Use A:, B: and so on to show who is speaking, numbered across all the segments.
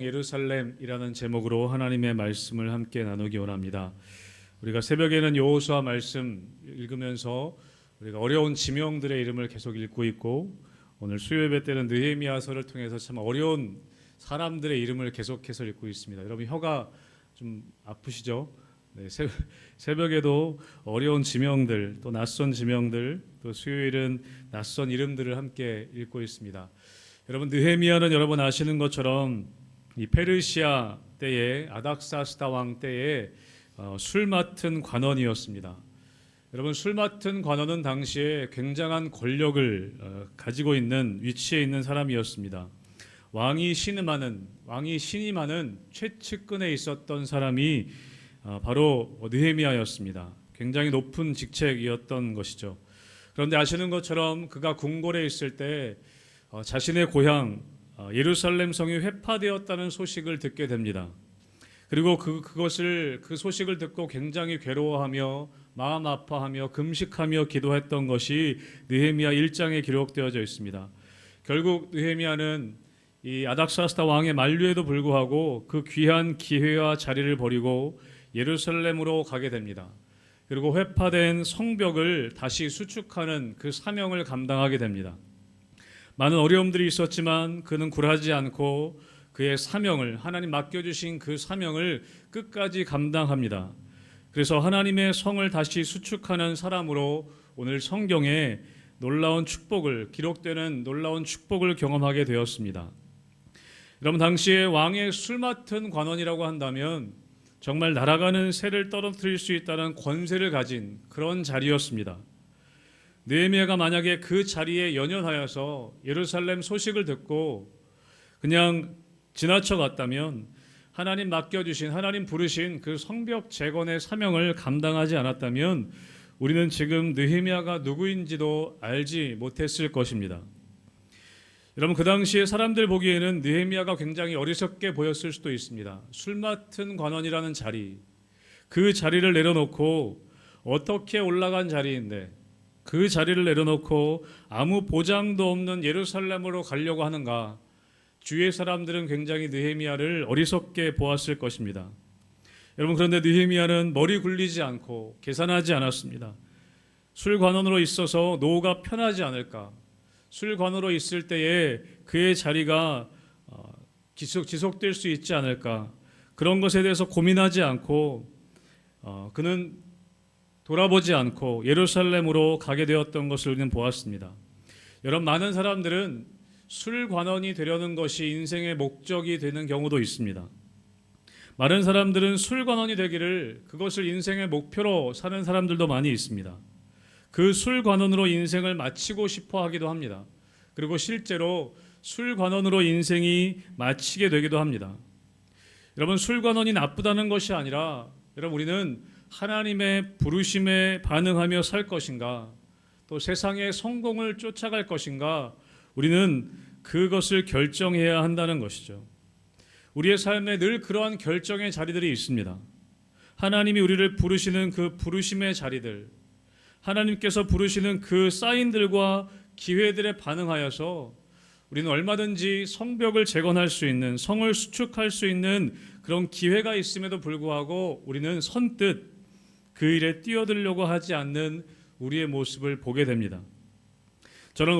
A: 예루살렘이라는 제목으로 하나님의 말씀을 함께 나누기 원합니다. 우리가 새벽에는 여호수아 말씀 읽으면서 우리가 어려운 지명들의 이름을 계속 읽고 있고, 오늘 수요예배 때는 느헤미야서를 통해서 참 어려운 사람들의 이름을 계속해서 읽고 있습니다. 여러분 혀가 좀 아프시죠? 네, 새벽에도 어려운 지명들, 또 낯선 지명들, 또 수요일은 낯선 이름들을 함께 읽고 있습니다. 여러분 느헤미야는 여러분 아시는 것처럼 이 페르시아 때에 아닥사스다 왕 때에 술 맡은 관원이었습니다. 여러분 술 맡은 관원은 당시에 굉장한 권력을 가지고 있는 위치에 있는 사람이었습니다. 왕이 신임하는 최측근에 있었던 사람이 바로 느헤미야였습니다. 굉장히 높은 직책이었던 것이죠. 그런데 아시는 것처럼 그가 궁궐에 있을 때 자신의 고향 예루살렘 성이 회파되었다는 소식을 듣게 됩니다. 그리고 그 소식을 듣고 굉장히 괴로워하며 마음 아파하며 금식하며 기도했던 것이 느헤미야 1장에 기록되어져 있습니다. 결국 느헤미야는 이 아닥사스다 왕의 만류에도 불구하고 그 귀한 기회와 자리를 버리고 예루살렘으로 가게 됩니다. 그리고 회파된 성벽을 다시 수축하는 그 사명을 감당하게 됩니다. 많은 어려움들이 있었지만 그는 굴하지 않고 그의 사명을, 하나님 맡겨주신 그 사명을 끝까지 감당합니다. 그래서 하나님의 성을 다시 수축하는 사람으로 오늘 성경에 기록되는 놀라운 축복을 경험하게 되었습니다. 여러분 당시에 왕의 술 맡은 관원이라고 한다면 정말 날아가는 새를 떨어뜨릴 수 있다는 권세를 가진 그런 자리였습니다. 느헤미야가 만약에 그 자리에 연연하여서 예루살렘 소식을 듣고 그냥 지나쳐 갔다면, 하나님 맡겨주신, 하나님 부르신 그 성벽 재건의 사명을 감당하지 않았다면 우리는 지금 느헤미야가 누구인지도 알지 못했을 것입니다. 여러분 그 당시에 사람들 보기에는 느헤미야가 굉장히 어리석게 보였을 수도 있습니다. 술 맡은 관원이라는 자리, 그 자리를 내려놓고 어떻게 올라간 자리인데 그 자리를 내려놓고 아무 보장도 없는 예루살렘으로 가려고 하는가? 주위의 사람들은 굉장히 느헤미야를 어리석게 보았을 것입니다. 여러분 그런데 느헤미야는 머리 굴리지 않고 계산하지 않았습니다. 술관원으로 있어서 노후가 편하지 않을까? 술관원으로 있을 때에 그의 자리가 지속될 수 있지 않을까? 그런 것에 대해서 고민하지 않고 그는 돌아보지 않고 예루살렘으로 가게 되었던 것을 우리는 보았습니다. 여러분 많은 사람들은 술관원이 되려는 것이 인생의 목적이 되는 경우도 있습니다. 많은 사람들은 술관원이 되기를 그것을 인생의 목표로 사는 사람들도 많이 있습니다. 그 술관원으로 인생을 마치고 싶어 하기도 합니다. 그리고 실제로 술관원으로 인생이 마치게 되기도 합니다. 여러분 술관원이 나쁘다는 것이 아니라 여러분 우리는 하나님의 부르심에 반응하며 살 것인가, 또 세상의 성공을 쫓아갈 것인가, 우리는 그것을 결정해야 한다는 것이죠. 우리의 삶에 늘 그러한 결정의 자리들이 있습니다. 하나님이 우리를 부르시는 그 부르심의 자리들, 하나님께서 부르시는 그 사인들과 기회들에 반응하여서 우리는 얼마든지 성벽을 재건할 수 있는, 성을 수축할 수 있는 그런 기회가 있음에도 불구하고 우리는 선뜻 그 일에 뛰어들려고 하지 않는 우리의 모습을 보게 됩니다. 저는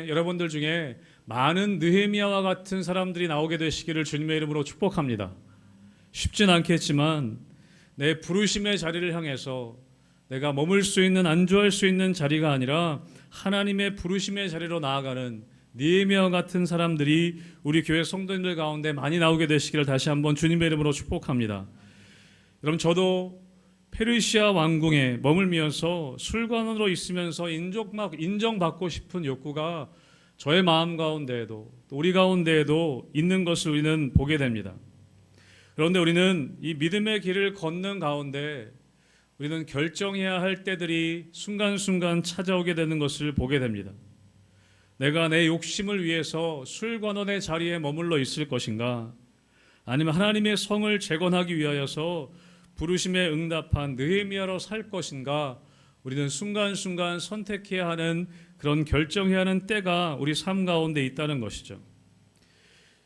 A: 여러분들 중에 많은 느헤미야와 같은 사람들이 나오게 되시기를 주님의 이름으로 축복합니다. 쉽진 않겠지만 내 부르심의 자리를 향해서 내가 머물 수 있는, 안주할 수 있는 자리가 아니라 하나님의 부르심의 자리로 나아가는 느헤미야와 같은 사람들이 우리 교회 성도님들 가운데 많이 나오게 되시기를 다시 한번 주님의 이름으로 축복합니다. 여러분 저도 페르시아 왕궁에 머물면서 술관원으로 있으면서 인정받고 싶은 욕구가 저의 마음 가운데에도 또 우리 가운데에도 있는 것을 우리는 보게 됩니다. 그런데 우리는 이 믿음의 길을 걷는 가운데 우리는 결정해야 할 때들이 순간순간 찾아오게 되는 것을 보게 됩니다. 내가 내 욕심을 위해서 술관원의 자리에 머물러 있을 것인가, 아니면 하나님의 성을 재건하기 위하여서 부르심에 응답한 느헤미야로 살 것인가, 우리는 순간순간 선택해야 하는, 그런 결정해야 하는 때가 우리 삶 가운데 있다는 것이죠.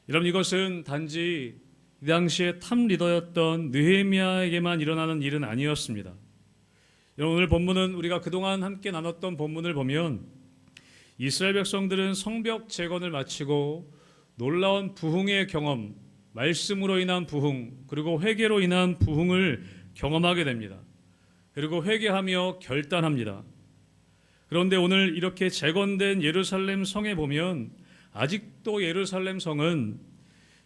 A: 여러분, 이것은 단지 이 당시에 탑 리더였던 느헤미야에게만 일어나는 일은 아니었습니다. 여러분, 오늘 본문은 우리가 그동안 함께 나눴던 본문을 보면 이스라엘 백성들은 성벽 재건을 마치고 놀라운 부흥의 경험, 말씀으로 인한 부흥, 그리고 회개로 인한 부흥을 경험하게 됩니다. 그리고 회개하며 결단합니다. 그런데 오늘 이렇게 재건된 예루살렘 성에 보면 아직도 예루살렘 성은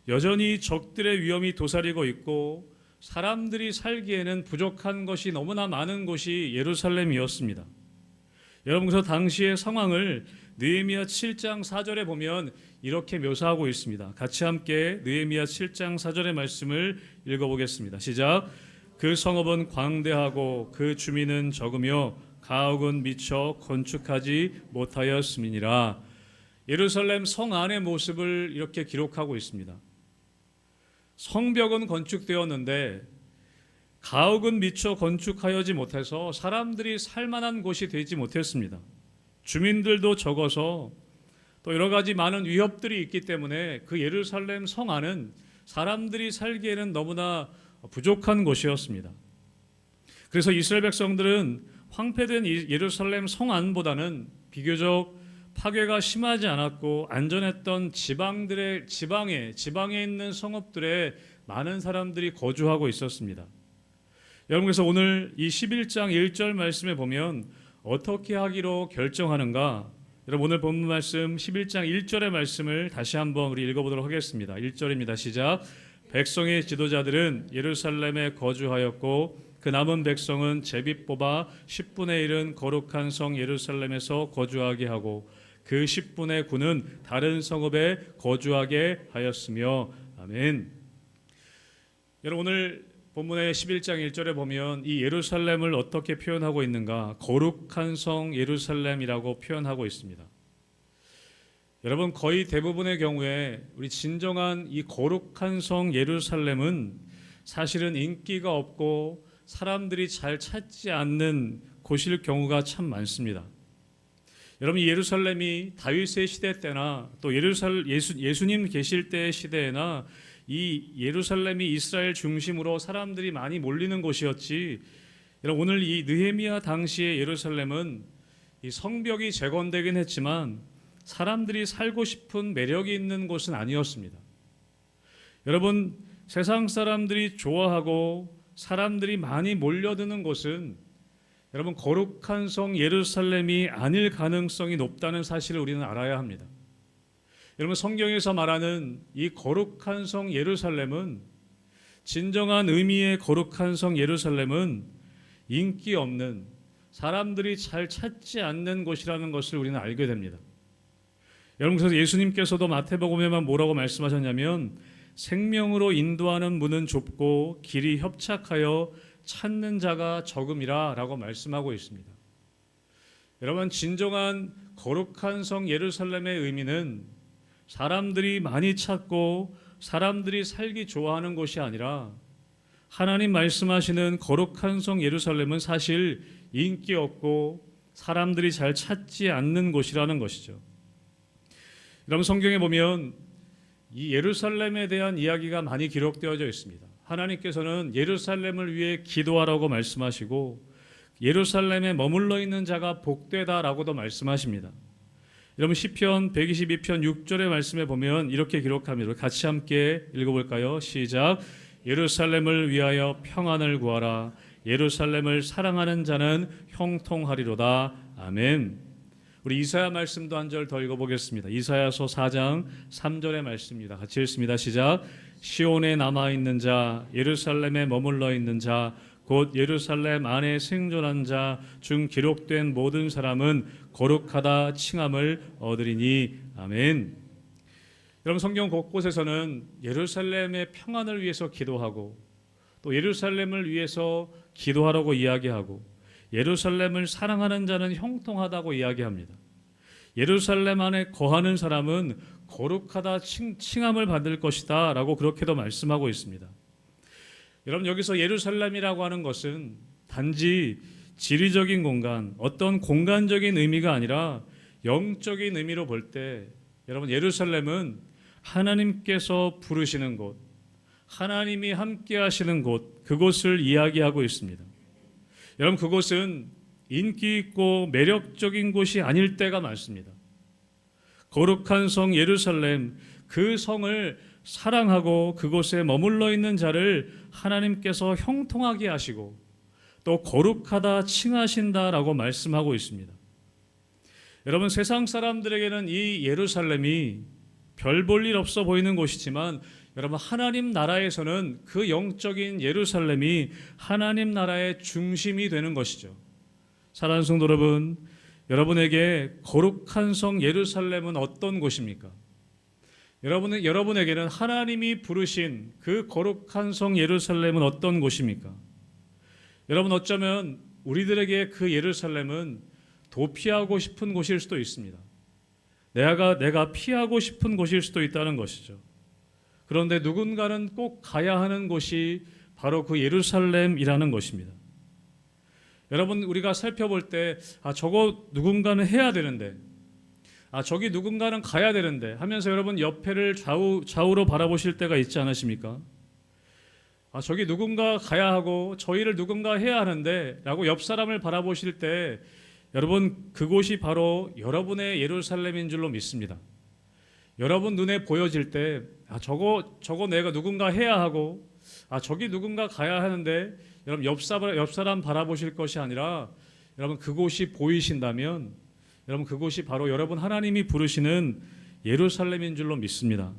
A: 여전히 적들의 위험이 도사리고 있고 사람들이 살기에는 부족한 것이 너무나 많은 곳이 예루살렘이었습니다. 여러분, 그래서 당시의 상황을 느헤미야 7장 4절에 보면 이렇게 묘사하고 있습니다. 같이 함께 느헤미야 7장 4절의 말씀을 읽어보겠습니다. 시작. 그 성읍은 광대하고 그 주민은 적으며 가옥은 미처 건축하지 못하였음이니라. 예루살렘 성 안의 모습을 이렇게 기록하고 있습니다. 성벽은 건축되었는데 가옥은 미처 건축하여지 못해서 사람들이 살만한 곳이 되지 못했습니다. 주민들도 적어서 또 여러 가지 많은 위협들이 있기 때문에 그 예루살렘 성 안은 사람들이 살기에는 너무나 부족한 곳이었습니다. 그래서 이스라엘 백성들은 황폐된 예루살렘 성 안보다는 비교적 파괴가 심하지 않았고 안전했던 지방에 있는 성읍들에 많은 사람들이 거주하고 있었습니다. 여러분, 그래서 오늘 이 11장 1절 말씀에 보면 어떻게 하기로 결정하는가? 여러분, 오늘 본문 말씀 11장 1절의 말씀을 다시 한번 우리 읽어보도록 하겠습니다. 1절입니다. 시작. 백성의 지도자들은 예루살렘에 거주하였고 그 남은 백성은 제비 뽑아 10분의 1은 거룩한 성 예루살렘에서 거주하게 하고 그 10분의 9는 다른 성읍에 거주하게 하였으며. 아멘. 여러분, 오늘 본문의 11장 1절에 보면 이 예루살렘을 어떻게 표현하고 있는가? 거룩한 성 예루살렘이라고 표현하고 있습니다. 여러분, 거의 대부분의 경우에 우리 진정한 이 거룩한 성 예루살렘은 사실은 인기가 없고 사람들이 잘 찾지 않는 곳일 경우가 참 많습니다. 여러분, 이 예루살렘이 다윗의 시대 때나 또 예수님 계실 때의 시대에나 이 예루살렘이 이스라엘 중심으로 사람들이 많이 몰리는 곳이었지, 여러분, 오늘 이 느헤미야 당시의 예루살렘은 이 성벽이 재건되긴 했지만 사람들이 살고 싶은 매력이 있는 곳은 아니었습니다. 여러분, 세상 사람들이 좋아하고 사람들이 많이 몰려드는 곳은 여러분 거룩한 성 예루살렘이 아닐 가능성이 높다는 사실을 우리는 알아야 합니다. 여러분, 성경에서 말하는 이 거룩한 성 예루살렘은, 진정한 의미의 거룩한 성 예루살렘은 인기 없는, 사람들이 잘 찾지 않는 곳이라는 것을 우리는 알게 됩니다. 여러분, 그래서 예수님께서도 마태복음에만 뭐라고 말씀하셨냐면 생명으로 인도하는 문은 좁고 길이 협착하여 찾는 자가 적음이라 라고 말씀하고 있습니다. 여러분, 진정한 거룩한 성 예루살렘의 의미는 사람들이 많이 찾고 사람들이 살기 좋아하는 곳이 아니라 하나님 말씀하시는 거룩한 성 예루살렘은 사실 인기 없고 사람들이 잘 찾지 않는 곳이라는 것이죠. 여러분, 성경에 보면 이 예루살렘에 대한 이야기가 많이 기록되어져 있습니다. 하나님께서는 예루살렘을 위해 기도하라고 말씀하시고 예루살렘에 머물러 있는 자가 복되다라고도 말씀하십니다. 여러분, 시편 122편 6절의 말씀에 보면 이렇게 기록합니다. 같이 함께 읽어볼까요? 시작. 예루살렘을 위하여 평안을 구하라. 예루살렘을 사랑하는 자는 형통하리로다. 아멘. 우리 이사야 말씀도 한 절 더 읽어보겠습니다. 이사야서 4장 3절의 말씀입니다. 같이 읽습니다. 시작. 시온에 남아있는 자, 예루살렘에 머물러 있는 자, 곧 예루살렘 안에 생존한 자 중 기록된 모든 사람은 거룩하다 칭함을 얻으리니. 아멘. 여러분, 성경 곳곳에서는 예루살렘의 평안을 위해서 기도하고 또 예루살렘을 위해서 기도하라고 이야기하고 예루살렘을 사랑하는 자는 형통하다고 이야기합니다. 예루살렘 안에 거하는 사람은 거룩하다 칭함을 받을 것이다 라고 그렇게도 말씀하고 있습니다. 여러분, 여기서 예루살렘이라고 하는 것은 단지 지리적인 공간, 어떤 공간적인 의미가 아니라 영적인 의미로 볼 때 여러분, 예루살렘은 하나님께서 부르시는 곳, 하나님이 함께 하시는 곳, 그곳을 이야기하고 있습니다. 여러분, 그곳은 인기 있고 매력적인 곳이 아닐 때가 많습니다. 거룩한 성 예루살렘, 그 성을 사랑하고 그곳에 머물러 있는 자를 하나님께서 형통하게 하시고 또 거룩하다 칭하신다라고 말씀하고 있습니다. 여러분, 세상 사람들에게는 이 예루살렘이 별 볼 일 없어 보이는 곳이지만 여러분, 하나님 나라에서는 그 영적인 예루살렘이 하나님 나라의 중심이 되는 것이죠. 사랑하는 성도 여러분, 여러분에게 거룩한 성 예루살렘은 어떤 곳입니까? 여러분에게는 하나님이 부르신 그 거룩한 성 예루살렘은 어떤 곳입니까? 여러분, 어쩌면 우리들에게 그 예루살렘은 도피하고 싶은 곳일 수도 있습니다. 내가 피하고 싶은 곳일 수도 있다는 것이죠. 그런데 누군가는 꼭 가야 하는 곳이 바로 그 예루살렘이라는 것입니다. 여러분, 우리가 살펴볼 때 저거 누군가는 해야 되는데, 저기 누군가는 가야 되는데 하면서 여러분 옆에를 좌우로 바라보실 때가 있지 않으십니까? 저기 누군가 가야 하고 저 일을 누군가 해야 하는데 라고 옆 사람을 바라보실 때 여러분, 그곳이 바로 여러분의 예루살렘인 줄로 믿습니다. 여러분 눈에 보여질 때 저거 내가 누군가 해야 하고 저기 누군가 가야 하는데 여러분 옆 사람 바라보실 것이 아니라 여러분 그곳이 보이신다면 여러분 그곳이 바로 여러분 하나님이 부르시는 예루살렘인 줄로 믿습니다.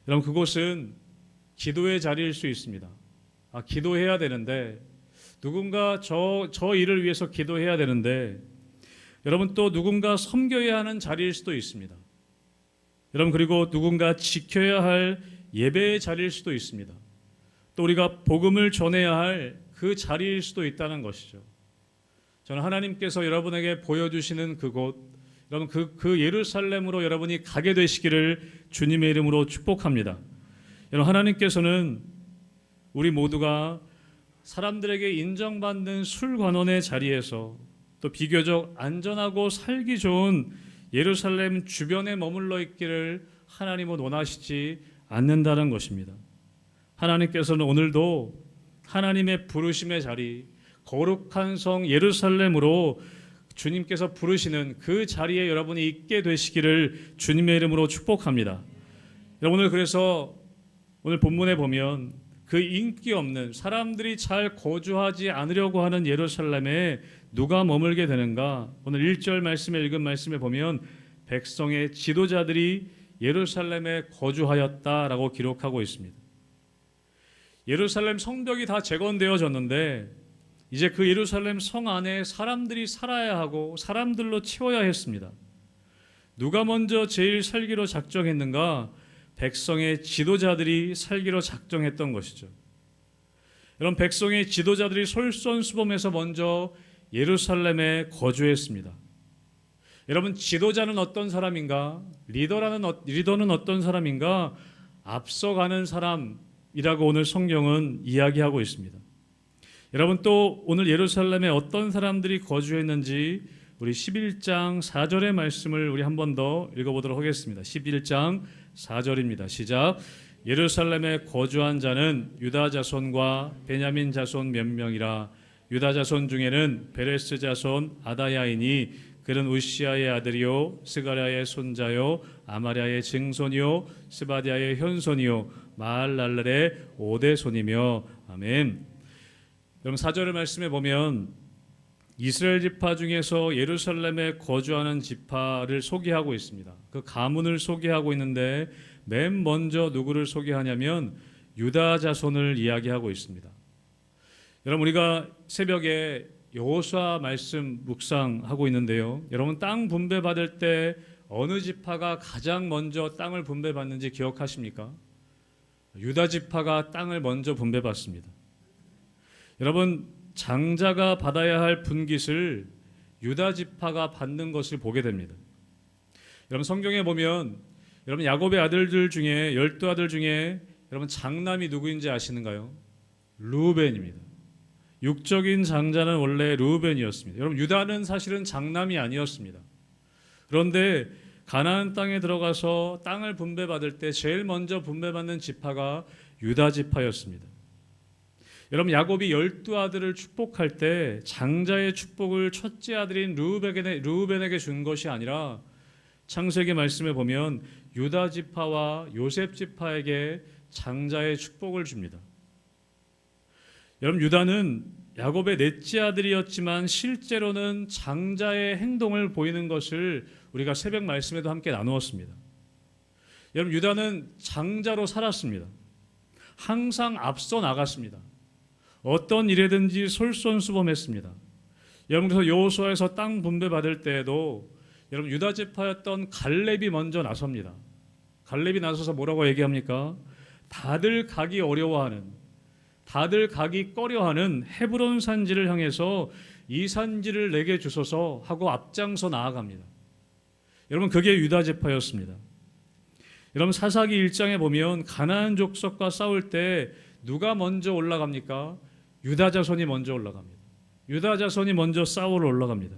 A: 여러분, 그곳은 기도의 자리일 수 있습니다. 기도해야 되는데 누군가 저 일을 위해서 기도해야 되는데 여러분 또 누군가 섬겨야 하는 자리일 수도 있습니다. 여러분, 그리고 누군가 지켜야 할 예배의 자리일 수도 있습니다. 또 우리가 복음을 전해야 할 그 자리일 수도 있다는 것이죠. 저는 하나님께서 여러분에게 보여주시는 그곳, 여러분 그 예루살렘으로 여러분이 가게 되시기를 주님의 이름으로 축복합니다. 여러분, 하나님께서는 우리 모두가 사람들에게 인정받는 술관원의 자리에서 또 비교적 안전하고 살기 좋은 예루살렘 주변에 머물러 있기를 하나님은 원하시지 않는다는 것입니다. 하나님께서는 오늘도 하나님의 부르심의 자리, 거룩한 성 예루살렘으로 주님께서 부르시는 그 자리에 여러분이 있게 되시기를 주님의 이름으로 축복합니다. 오늘 그래서 오늘 본문에 보면 그 인기 없는 사람들이 잘 거주하지 않으려고 하는 예루살렘에 누가 머물게 되는가? 오늘 1절 말씀에 읽은 말씀에 보면 백성의 지도자들이 예루살렘에 거주하였다라고 기록하고 있습니다. 예루살렘 성벽이 다 재건되어졌는데 이제 그 예루살렘 성 안에 사람들이 살아야 하고 사람들로 채워야 했습니다. 누가 먼저 제일 살기로 작정했는가? 백성의 지도자들이 살기로 작정했던 것이죠. 여러분, 백성의 지도자들이 솔선수범해서 먼저 예루살렘에 거주했습니다. 여러분, 지도자는 어떤 사람인가? 리더는 어떤 사람인가? 앞서가는 사람이라고 오늘 성경은 이야기하고 있습니다. 여러분, 또 오늘 예루살렘에 어떤 사람들이 거주했는지 우리 11장 4절의 말씀을 우리 한 번 더 읽어보도록 하겠습니다. 11장 4절입니다. 시작. 예루살렘에 거주한 자는 유다 자손과 베냐민 자손 몇 명이라. 유다 자손 중에는 베레스 자손 아다야이니 그는 우시아의 아들이요 스가랴의 손자요 아마랴의 증손이요 스바디아의 현손이요 마할랄렐의 오대손이며. 아멘. 여러분, 4절의 말씀에 보면 이스라엘 지파 중에서 예루살렘에 거주하는 지파를 소개하고 있습니다. 그 가문을 소개하고 있는데 맨 먼저 누구를 소개하냐면 유다 자손을 이야기하고 있습니다. 여러분, 우리가 새벽에 여호수아 말씀 묵상하고 있는데요. 여러분, 땅 분배 받을 때 어느 지파가 가장 먼저 땅을 분배받는지 기억하십니까? 유다 지파가 땅을 먼저 분배받습니다. 여러분, 장자가 받아야 할 분깃을 유다 지파가 받는 것을 보게 됩니다. 여러분, 성경에 보면 여러분 야곱의 아들들 중에 12아들 중에 여러분 장남이 누구인지 아시는가요? 르우벤입니다. 육적인 장자는 원래 르우벤이었습니다. 여러분, 유다는 사실은 장남이 아니었습니다. 그런데 가나안 땅에 들어가서 땅을 분배받을 때 제일 먼저 분배받는 지파가 유다 지파였습니다. 여러분, 야곱이 12아들을 축복할 때 장자의 축복을 첫째 아들인 르우벤에게 준 것이 아니라 창세기 말씀에 보면 유다 지파와 요셉 지파에게 장자의 축복을 줍니다. 여러분, 유다는 야곱의 넷째 아들이었지만 실제로는 장자의 행동을 보이는 것을 우리가 새벽 말씀에도 함께 나누었습니다. 여러분, 유다는 장자로 살았습니다. 항상 앞서 나갔습니다. 어떤 일에든지 솔선수범했습니다. 여러분, 그래서 여호수아에서 땅 분배받을 때에도 여러분, 유다 지파였던 갈렙이 먼저 나섭니다. 갈렙이 나서서 뭐라고 얘기합니까? 다들 가기 어려워하는, 다들 가기 꺼려하는 헤브론 산지를 향해서 이 산지를 내게 주소서 하고 앞장서 나아갑니다. 여러분, 그게 유다 지파였습니다. 여러분, 사사기 1장에 보면 가나안 족속과 싸울 때 누가 먼저 올라갑니까? 유다 자손이 먼저 올라갑니다. 유다 자손이 먼저 싸우러 올라갑니다.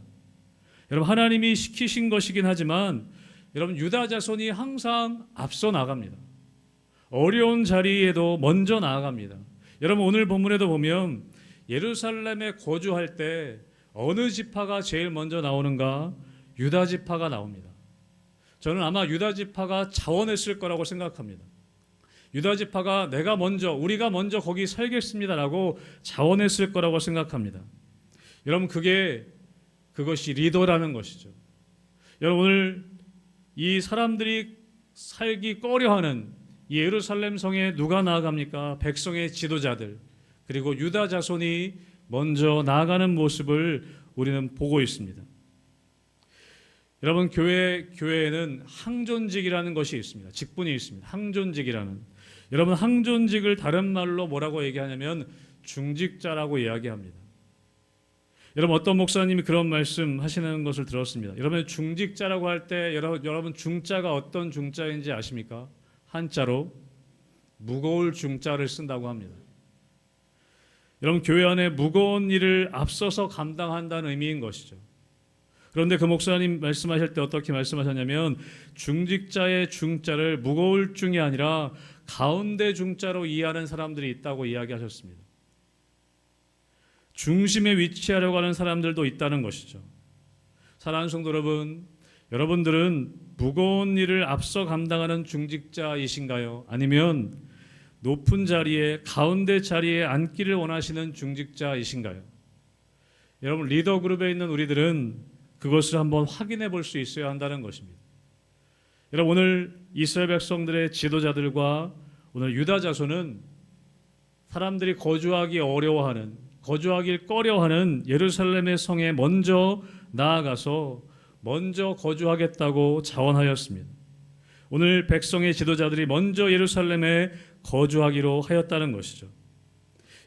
A: 여러분, 하나님이 시키신 것이긴 하지만 여러분, 유다 자손이 항상 앞서 나갑니다. 어려운 자리에도 먼저 나아갑니다. 여러분, 오늘 본문에도 보면 예루살렘에 거주할 때 어느 지파가 제일 먼저 나오는가? 유다 지파가 나옵니다. 저는 아마 유다 지파가 자원했을 거라고 생각합니다. 유다 지파가 우리가 먼저 거기 살겠습니다라고 자원했을 거라고 생각합니다. 여러분, 그것이 리더라는 것이죠. 여러분, 오늘 이 사람들이 살기 꺼려하는 이 예루살렘 성에 누가 나아갑니까? 백성의 지도자들, 그리고 유다 자손이 먼저 나아가는 모습을 우리는 보고 있습니다. 여러분, 교회에는 항존직이라는 것이 있습니다. 직분이 있습니다. 항존직이라는. 여러분, 항존직을 다른 말로 뭐라고 얘기하냐면 중직자라고 이야기합니다. 여러분, 어떤 목사님이 그런 말씀 하시는 것을 들었습니다. 여러분, 중직자라고 할 때 여러분 중자가 어떤 중자인지 아십니까? 한자로 무거울 중자를 쓴다고 합니다. 여러분, 교회 안에 무거운 일을 앞서서 감당한다는 의미인 것이죠. 그런데 그 목사님 말씀하실 때 어떻게 말씀하셨냐면 중직자의 중자를 무거울 중이 아니라 가운데 중자로 이해하는 사람들이 있다고 이야기하셨습니다. 중심에 위치하려고 하는 사람들도 있다는 것이죠. 사랑하는 성도 여러분, 여러분들은 무거운 일을 앞서 감당하는 중직자이신가요? 아니면 높은 자리에, 가운데 자리에 앉기를 원하시는 중직자이신가요? 여러분, 리더 그룹에 있는 우리들은 그것을 한번 확인해 볼 수 있어야 한다는 것입니다. 여러분, 오늘 이스라엘 백성들의 지도자들과 오늘 유다 자손은 사람들이 거주하길 꺼려하는 예루살렘의 성에 먼저 나아가서 먼저 거주하겠다고 자원하였습니다. 오늘 백성의 지도자들이 먼저 예루살렘에 거주하기로 하였다는 것이죠.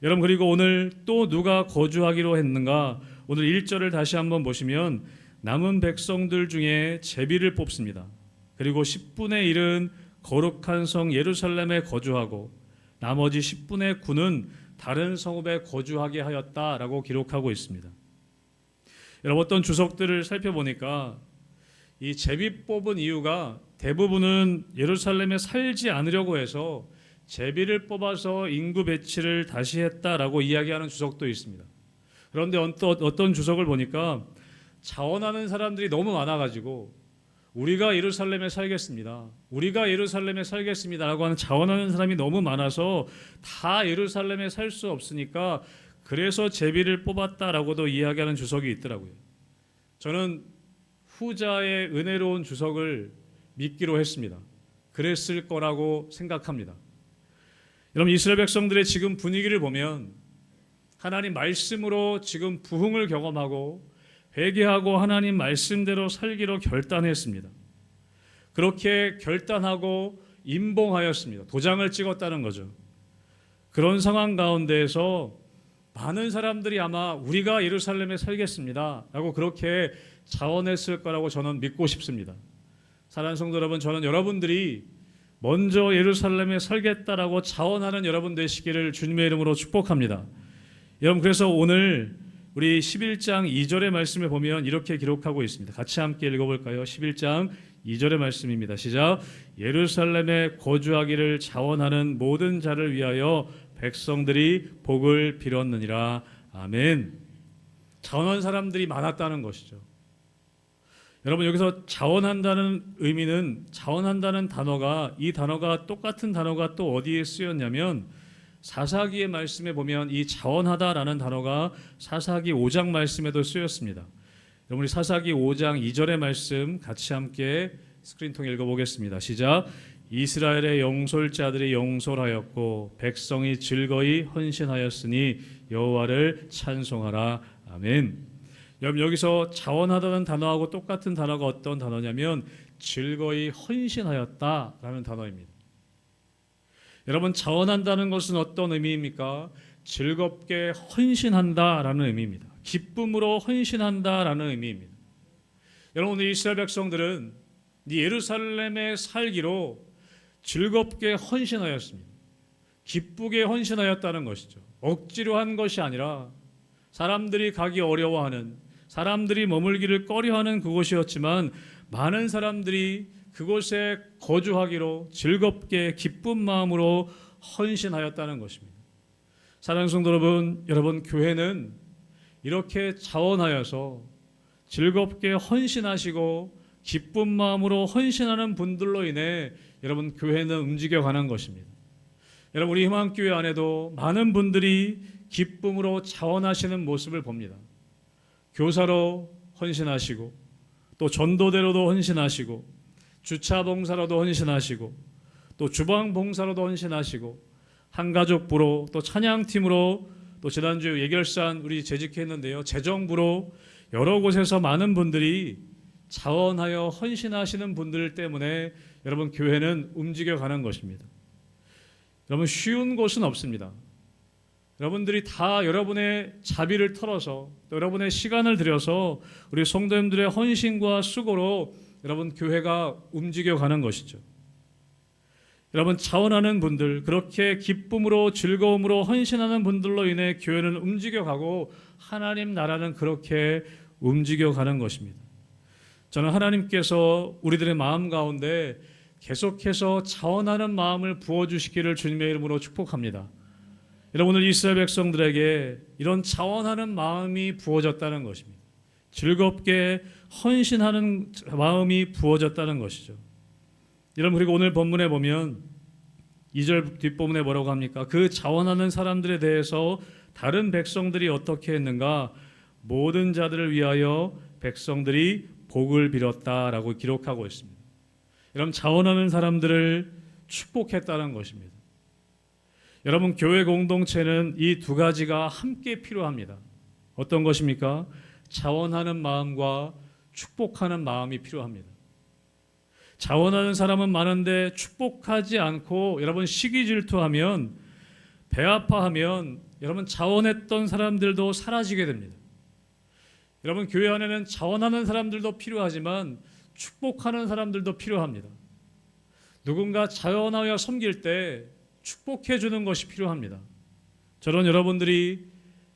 A: 여러분, 그리고 오늘 또 누가 거주하기로 했는가? 오늘 1절을 다시 한번 보시면 남은 백성들 중에 제비를 뽑습니다. 그리고 10분의 1은 거룩한 성 예루살렘에 거주하고 나머지 10분의 9는 다른 성읍에 거주하게 하였다라고 기록하고 있습니다. 여러분, 어떤 주석들을 살펴보니까 이 제비 뽑은 이유가 대부분은 예루살렘에 살지 않으려고 해서 제비를 뽑아서 인구 배치를 다시 했다라고 이야기하는 주석도 있습니다. 그런데 어떤 주석을 보니까 자원하는 사람들이 너무 많아가지고 우리가 예루살렘에 살겠습니다. 라고 하는 자원하는 사람이 너무 많아서 다 예루살렘에 살 수 없으니까 그래서 제비를 뽑았다라고도 이야기하는 주석이 있더라고요. 저는 후자의 은혜로운 주석을 믿기로 했습니다. 그랬을 거라고 생각합니다. 여러분, 이스라엘 백성들의 지금 분위기를 보면 하나님 말씀으로 지금 부흥을 경험하고 회개하고 하나님 말씀대로 살기로 결단했습니다. 그렇게 결단하고 임봉하였습니다. 도장을 찍었다는 거죠. 그런 상황 가운데에서 많은 사람들이 아마 우리가 예루살렘에 살겠습니다 라고 그렇게 자원했을 거라고 저는 믿고 싶습니다. 사랑하는 성도 여러분, 저는 여러분들이 먼저 예루살렘에 살겠다라고 자원하는 여러분 되시기를 주님의 이름으로 축복합니다. 여러분, 그래서 오늘 우리 11장 2절의 말씀에 보면 이렇게 기록하고 있습니다. 같이 함께 읽어볼까요? 11장 2절의 말씀입니다. 시작. 예루살렘에 거주하기를 자원하는 모든 자를 위하여 백성들이 복을 빌었느니라. 아멘. 자원한 사람들이 많았다는 것이죠. 여러분, 여기서 자원한다는 의미는, 자원한다는 단어가, 이 단어가 똑같은 단어가 또 어디에 쓰였냐면 사사기의 말씀에 보면 이 자원하다라는 단어가 사사기 5장 말씀에도 쓰였습니다. 여러분, 우리 사사기 5장 2절의 말씀 같이 함께 스크린 통해 읽어보겠습니다. 시작. 이스라엘의 영솔자들이 영솔하였고 백성이 즐거이 헌신하였으니 여호와를 찬송하라. 아멘. 여러분, 여기서 자원하다는 단어하고 똑같은 단어가 어떤 단어냐면 즐거이 헌신하였다라는 단어입니다. 여러분, 자원한다는 것은 어떤 의미입니까? 즐겁게 헌신한다라는 의미입니다. 기쁨으로 헌신한다라는 의미입니다. 여러분, 오늘 이스라엘 백성들은 이 예루살렘에 살기로 즐겁게 헌신하였습니다. 기쁘게 헌신하였다는 것이죠. 억지로 한 것이 아니라 사람들이 가기 어려워하는, 사람들이 머물기를 꺼려하는 그곳이었지만 많은 사람들이 그곳에 거주하기로 즐겁게 기쁜 마음으로 헌신하였다는 것입니다. 사랑하는 성도 여러분, 여러분 교회는 이렇게 자원하여서 즐겁게 헌신하시고 기쁜 마음으로 헌신하는 분들로 인해 여러분 교회는 움직여가는 것입니다. 여러분, 우리 희망교회 안에도 많은 분들이 기쁨으로 자원하시는 모습을 봅니다. 교사로 헌신하시고 또 전도대로도 헌신하시고 주차봉사로도 헌신하시고 또 주방봉사로도 헌신하시고 한가족부로 또 찬양팀으로 또 지난주 예결산 우리 재직했는데요, 재정부로 여러 곳에서 많은 분들이 자원하여 헌신하시는 분들 때문에 여러분 교회는 움직여가는 것입니다. 여러분, 쉬운 곳은 없습니다. 여러분들이 다 여러분의 자비를 털어서 또 여러분의 시간을 들여서 우리 성도님들의 헌신과 수고로 여러분 교회가 움직여가는 것이죠. 여러분, 자원하는 분들, 그렇게 기쁨으로 즐거움으로 헌신하는 분들로 인해 교회는 움직여가고 하나님 나라는 그렇게 움직여가는 것입니다. 저는 하나님께서 우리들의 마음 가운데 계속해서 자원하는 마음을 부어주시기를 주님의 이름으로 축복합니다. 여러분, 오늘 이스라엘 백성들에게 이런 자원하는 마음이 부어졌다는 것입니다. 즐겁게 헌신하는 마음이 부어졌다는 것이죠. 여러분, 그리고 오늘 본문에 보면 2절 뒷부분에 뭐라고 합니까? 그 자원하는 사람들에 대해서 다른 백성들이 어떻게 했는가? 모든 자들을 위하여 백성들이 복을 빌었다라고 기록하고 있습니다. 여러분, 자원하는 사람들을 축복했다는 것입니다. 여러분, 교회 공동체는 이 두 가지가 함께 필요합니다. 어떤 것입니까? 자원하는 마음과 축복하는 마음이 필요합니다. 자원하는 사람은 많은데 축복하지 않고 여러분 시기 질투하면, 배 아파하면 여러분 자원했던 사람들도 사라지게 됩니다. 여러분, 교회 안에는 자원하는 사람들도 필요하지만 축복하는 사람들도 필요합니다. 누군가 자원하여 섬길 때 축복해 주는 것이 필요합니다. 저런 여러분들이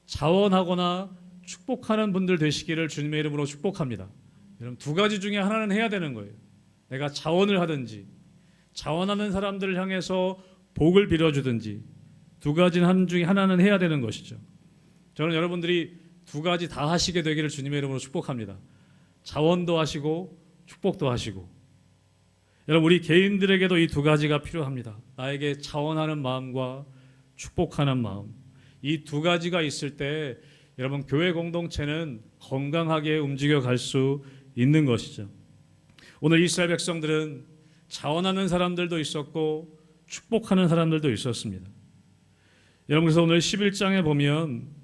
A: 자원하거나 축복하는 분들 되시기를 주님의 이름으로 축복합니다. 여러분, 두 가지 중에 하나는 해야 되는 거예요. 내가 자원을 하든지 자원하는 사람들을 향해서 복을 빌어주든지 두 가지는 한 중에 하나는 해야 되는 것이죠. 저는 여러분들이 두 가지 다 하시게 되기를 주님의 이름으로 축복합니다. 자원도 하시고 축복도 하시고. 여러분, 우리 개인들에게도 이 두 가지가 필요합니다. 나에게 자원하는 마음과 축복하는 마음, 이 두 가지가 있을 때 여러분 교회 공동체는 건강하게 움직여 갈 수 있는 것이죠. 오늘 이스라엘 백성들은 자원하는 사람들도 있었고 축복하는 사람들도 있었습니다. 여러분, 그래서 오늘 11장에 보면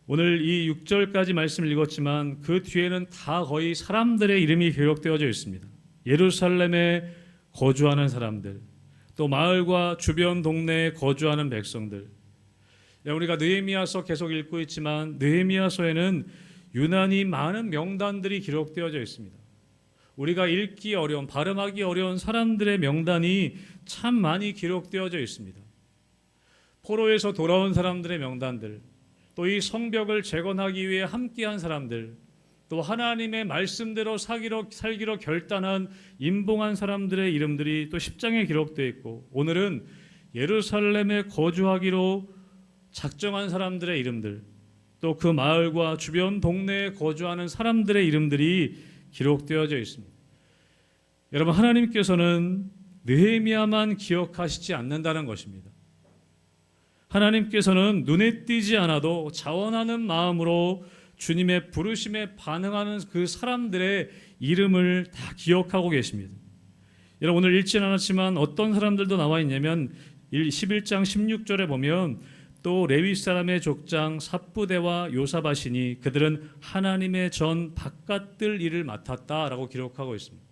A: 오늘 이 6절까지 말씀을 읽었지만 그 뒤에는 다 거의 사람들의 이름이 기록되어져 있습니다. 예루살렘에 거주하는 사람들, 또 마을과 주변 동네에 거주하는 백성들. 우리가 느헤미야서 계속 읽고 있지만 느헤미야서에는 유난히 많은 명단들이 기록되어져 있습니다. 우리가 읽기 어려운, 발음하기 어려운 사람들의 명단이 참 많이 기록되어져 있습니다. 포로에서 돌아온 사람들의 명단들, 또 이 성벽을 재건하기 위해 함께한 사람들, 또 하나님의 말씀대로 살기로 결단한 임봉한 사람들의 이름들이 또 10장에 기록되어 있고, 오늘은 예루살렘에 거주하기로 작정한 사람들의 이름들, 또 그 마을과 주변 동네에 거주하는 사람들의 이름들이 기록되어져 있습니다. 여러분, 하나님께서는 느헤미야만 기억하시지 않는다는 것입니다. 하나님께서는 눈에 띄지 않아도 자원하는 마음으로 주님의 부르심에 반응하는 그 사람들의 이름을 다 기억하고 계십니다. 여러분, 오늘 읽진 않았지만 어떤 사람들도 나와 있냐면 11장 16절에 보면 또 레위 사람의 족장 삽부대와 요사밭이니 그들은 하나님의 전 바깥들 일을 맡았다라고 기록하고 있습니다.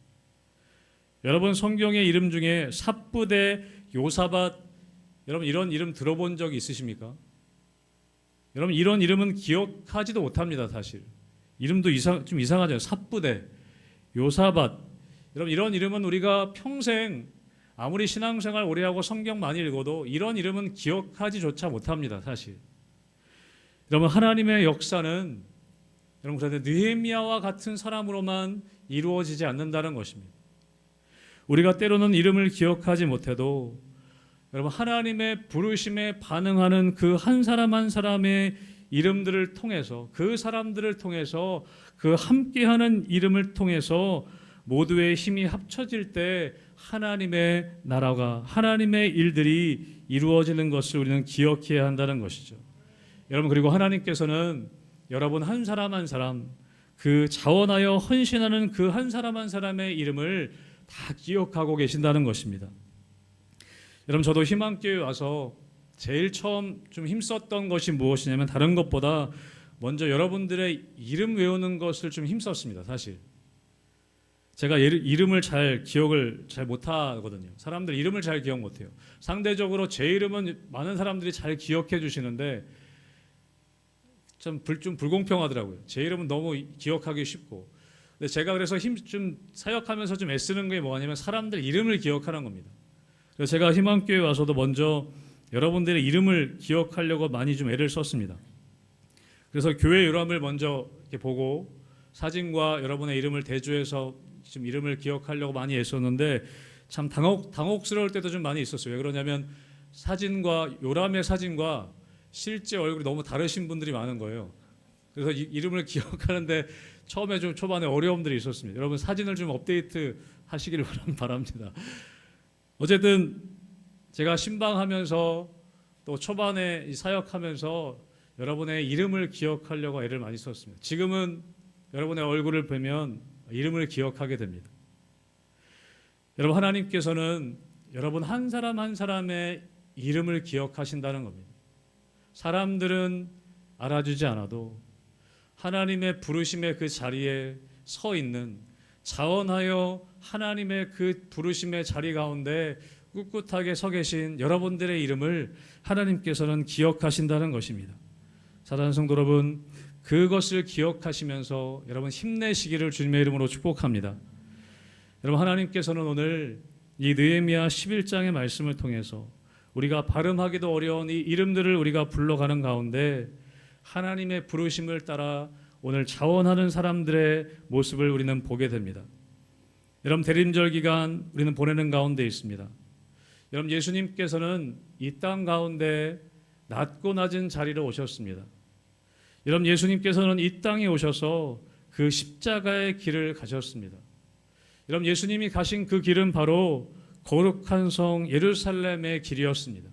A: 여러분, 성경의 이름 중에 삽부대, 요사밭, 여러분 이런 이름 들어본 적 있으십니까? 여러분, 이런 이름은 기억하지도 못합니다. 사실 이름도 좀 이상하죠. 삽부대, 요사밭, 여러분 이런 이름은 우리가 평생 아무리 신앙생활 오래 하고 성경 많이 읽어도 이런 이름은 기억하지조차 못합니다. 사실 여러분, 하나님의 역사는 여러분 그런데 느헤미야와 같은 사람으로만 이루어지지 않는다는 것입니다. 우리가 때로는 이름을 기억하지 못해도 여러분, 하나님의 부르심에 반응하는 그 한 사람 한 사람의 이름들을 통해서, 그 사람들을 통해서, 그 함께하는 이름을 통해서 모두의 힘이 합쳐질 때 하나님의 나라가, 하나님의 일들이 이루어지는 것을 우리는 기억해야 한다는 것이죠. 여러분, 그리고 하나님께서는 여러분 한 사람 한 사람, 그 자원하여 헌신하는 그 한 사람 한 사람의 이름을 다 기억하고 계신다는 것입니다. 여러분, 저도 희망교회 와서 제일 처음 좀 힘썼던 것이 무엇이냐면 다른 것보다 먼저 여러분들의 이름 외우는 것을 좀 힘썼습니다. 사실 제가 이름을 기억을 잘 못하거든요. 사람들 이름을 잘 기억 못해요. 상대적으로 제 이름은 많은 사람들이 잘 기억해 주시는데 좀 불공평하더라고요. 제 이름은 너무 기억하기 쉽고, 근데 제가 그래서 좀 사역하면서 좀 애쓰는 게 뭐냐면 사람들 이름을 기억하는 겁니다. 그래서 제가 희망교회 와서도 먼저 여러분들의 이름을 기억하려고 많이 좀 애를 썼습니다. 그래서 교회 요람을 먼저 이렇게 보고 사진과 여러분의 이름을 대조해서 좀 이름을 기억하려고 많이 애썼는데 참 당혹스러울 때도 좀 많이 있었어요. 왜 그러냐면 사진과 요람의 사진과 실제 얼굴이 너무 다르신 분들이 많은 거예요. 그래서 이름을 기억하는데 처음에 좀 초반에 어려움들이 있었습니다. 여러분, 사진을 좀 업데이트 하시기를 바랍니다. 어쨌든 제가 신방하면서 또 초반에 사역하면서 여러분의 이름을 기억하려고 애를 많이 썼습니다. 지금은 여러분의 얼굴을 보면 이름을 기억하게 됩니다. 여러분, 하나님께서는 여러분 한 사람 한 사람의 이름을 기억하신다는 겁니다. 사람들은 알아주지 않아도 하나님의 부르심의 그 자리에 서 있는, 자원하여 하나님의 그 부르심의 자리 가운데 꿋꿋하게 서 계신 여러분들의 이름을 하나님께서는 기억하신다는 것입니다. 사랑하는 성도 여러분, 그것을 기억하시면서 여러분 힘내시기를 주님의 이름으로 축복합니다. 여러분, 하나님께서는 오늘 이 느헤미야 11장의 말씀을 통해서 우리가 발음하기도 어려운 이 이름들을 우리가 불러가는 가운데 하나님의 부르심을 따라 오늘 자원하는 사람들의 모습을 우리는 보게 됩니다. 여러분, 대림절 기간 우리는 보내는 가운데 있습니다. 여러분, 예수님께서는 이 땅 가운데 낮고 낮은 자리로 오셨습니다. 여러분, 예수님께서는 이 땅에 오셔서 그 십자가의 길을 가셨습니다. 여러분, 예수님이 가신 그 길은 바로 거룩한 성 예루살렘의 길이었습니다.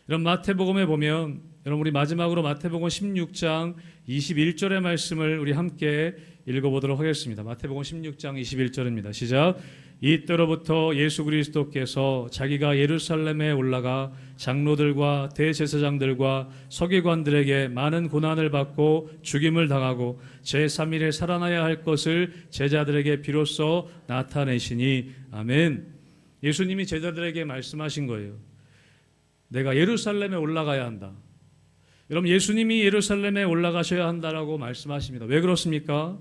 A: 여러분, 마태복음에 보면, 여러분 우리 마지막으로 마태복음 16장 21절의 말씀을 우리 함께 읽어보도록 하겠습니다. 마태복음 16장 21절입니다. 시작. 이때로부터 예수 그리스도께서 자기가 예루살렘에 올라가 장로들과 대제사장들과 서기관들에게 많은 고난을 받고 죽임을 당하고 제3일에 살아나야 할 것을 제자들에게 비로소 나타내시니. 아멘. 예수님이 제자들에게 말씀하신 거예요. 내가 예루살렘에 올라가야 한다. 여러분, 예수님이 예루살렘에 올라가셔야 한다라고 말씀하십니다. 왜 그렇습니까?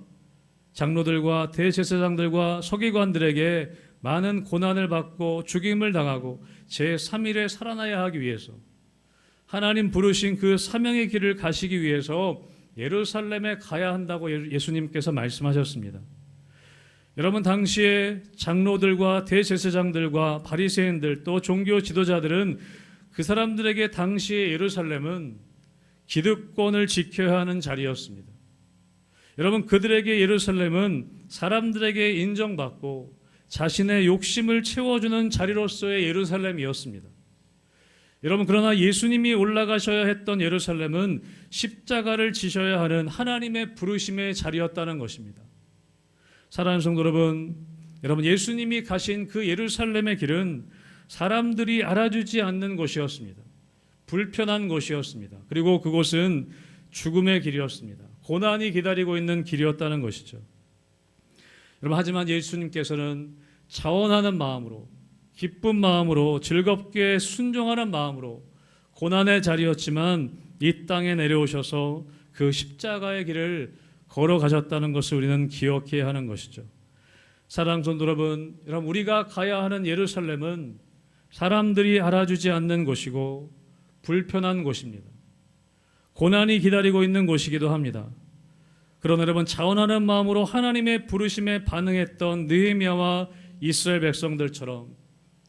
A: 장로들과 대제사장들과 서기관들에게 많은 고난을 받고 죽임을 당하고 제3일에 살아나야 하기 위해서, 하나님 부르신 그 사명의 길을 가시기 위해서 예루살렘에 가야 한다고 예수님께서 말씀하셨습니다. 여러분, 당시에 장로들과 대제사장들과 바리새인들 또 종교 지도자들은 그 사람들에게 당시의 예루살렘은 기득권을 지켜야 하는 자리였습니다. 여러분, 그들에게 예루살렘은 사람들에게 인정받고 자신의 욕심을 채워주는 자리로서의 예루살렘이었습니다. 여러분, 그러나 예수님이 올라가셔야 했던 예루살렘은 십자가를 지셔야 하는 하나님의 부르심의 자리였다는 것입니다. 사랑하는 성도 여러분, 예수님이 가신 그 예루살렘의 길은 사람들이 알아주지 않는 곳이었습니다. 불편한 곳이었습니다. 그리고 그곳은 죽음의 길이었습니다. 고난이 기다리고 있는 길이었다는 것이죠. 여러분, 하지만 예수님께서는 자원하는 마음으로, 기쁜 마음으로, 즐겁게 순종하는 마음으로 고난의 자리였지만 이 땅에 내려오셔서 그 십자가의 길을 걸어가셨다는 것을 우리는 기억해야 하는 것이죠. 사랑하는 성도 여러분, 우리가 가야 하는 예루살렘은 사람들이 알아주지 않는 곳이고 불편한 곳입니다. 고난이 기다리고 있는 곳이기도 합니다. 그러나 여러분, 자원하는 마음으로 하나님의 부르심에 반응했던 느헤미야와 이스라엘 백성들처럼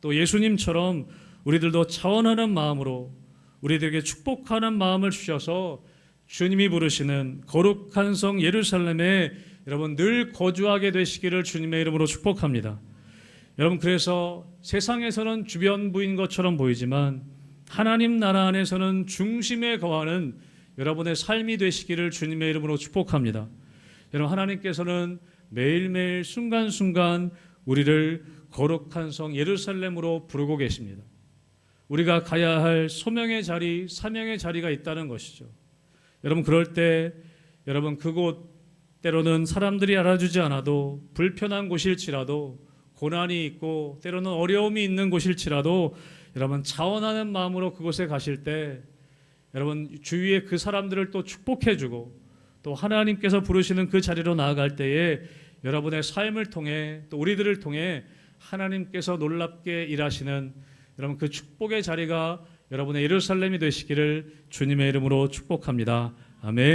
A: 또 예수님처럼 우리들도 자원하는 마음으로 우리들에게 축복하는 마음을 주셔서 주님이 부르시는 거룩한 성 예루살렘에 여러분 늘 거주하게 되시기를 주님의 이름으로 축복합니다. 여러분, 그래서 세상에서는 주변부인 것처럼 보이지만 하나님 나라 안에서는 중심에 거하는 여러분의 삶이 되시기를 주님의 이름으로 축복합니다. 여러분, 하나님께서는 매일매일 순간순간 우리를 거룩한 성 예루살렘으로 부르고 계십니다. 우리가 가야 할 소명의 자리, 사명의 자리가 있다는 것이죠. 여러분, 그럴 때 여러분 그곳 때로는 사람들이 알아주지 않아도 불편한 곳일지라도 고난이 있고 때로는 어려움이 있는 곳일지라도 여러분 자원하는 마음으로 그곳에 가실 때 여러분 주위에 그 사람들을 또 축복해주고 또 하나님께서 부르시는 그 자리로 나아갈 때에 여러분의 삶을 통해 또 우리들을 통해 하나님께서 놀랍게 일하시는 여러분 그 축복의 자리가 여러분의 예루살렘이 되시기를 주님의 이름으로 축복합니다. 아멘.